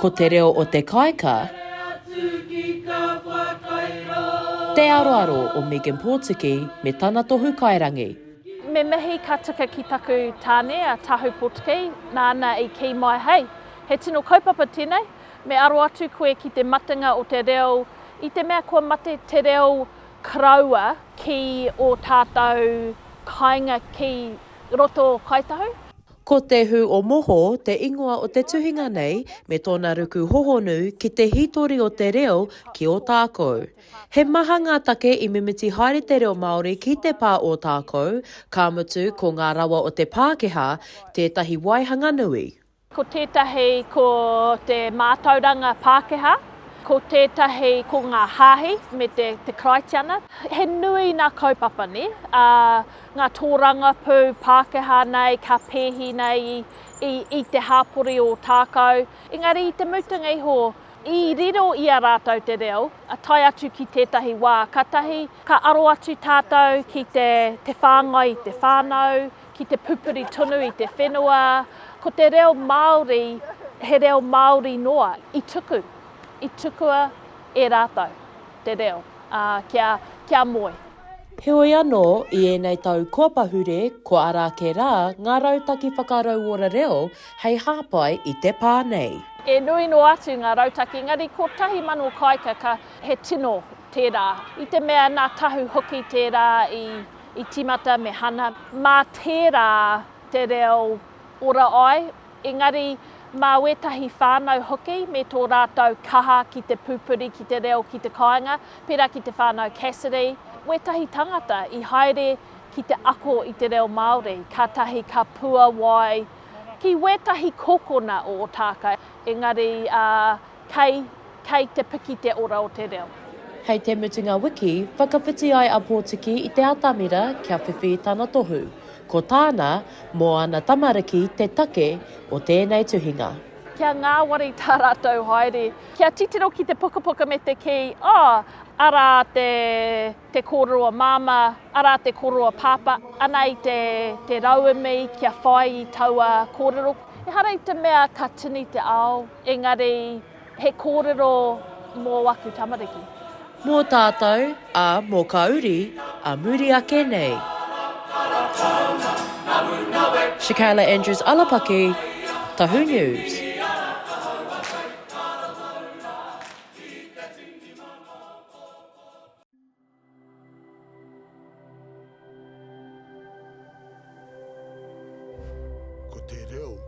Ko te reo o te kaika, te aroaro o Megan Potiki me tana tohu kairangi. Me mihi ka tika ki taku tāne a Ōtākou Potiki, nāna i ki mai hei. He tino kaupapa tēnei, me aro atu koe ki te matanga o te reo, i te mea kua mate te reo kraua ki o tātou kainga ki roto kaitahu. Ko te hu o moho, te ingoa o te tuhinga nei, me tōna ruku hohonu ki te hitori o te reo ki Ōtākou. He maha ngā take i mimiti haere te reo Māori ki te pā Ōtākou, ka mutu ko ngā rawa o te Pākehā, tētahi waihanga nui. Ko tētahi ko te mātauranga Pākehā, ko tētahi ko ngā hāhi me te kraitiana. He nui ngā kaupapa ne, ngā tōranga pū Pākehā nei, ka pēhi nei i te hāpori o Ōtākou. Engari i te mutunga iho, i riro i a rātou te reo, a tai atu ki tētahi wā katahi, ka aro atu tātou ki te whāngai i te whānau, ki te pupuri tunu i te whenua. Ko te reo Māori, he reo Māori noa, i tukua e rātou te reo, kia moe. Heoi anō i ēnei tau kua pahure, ko ara ke rā ngā rautaki whakarau ora reo hei hāpai i te pā nei. E nui no atu ngā rautaki, ngari ko tahi manu kaika ka he tino tērā. I te mea nā tahu hoki tērā i timata me hana. Mā tērā te reo ora ai, engari mā wetahi whānau hoki me tō rātou kaha ki te pupuri, ki te reo, ki te kāinga, pērā ki te whānau Cassidy. Wetahi tangata i haere ki te ako i te reo Māori, ka tahi ka pua wai, ki wetahi kokona o Ōtākou, engari kei te piki te ora o te reo. Hei te mutunga wiki, whakawhiti ai a Potiki i te atamira kia whiwhi tana tohu. Ko tāna, mō ana tamariki te take o tēnei tuhinga. Kia ngā wari tā rātou haere. Kia titiro ki te pukapuka me te ki, ara te kōrua māma, ara te kōrua pāpa, ana i te rauemi kia whai i taua kōrero. E hara i te mea ka tini te ao, engari he kōrero mō waku tamariki. Mō tātou, mō kauri, muri ake nei. Shakaila Andrews Alapaki, Tahu News. Ko te reo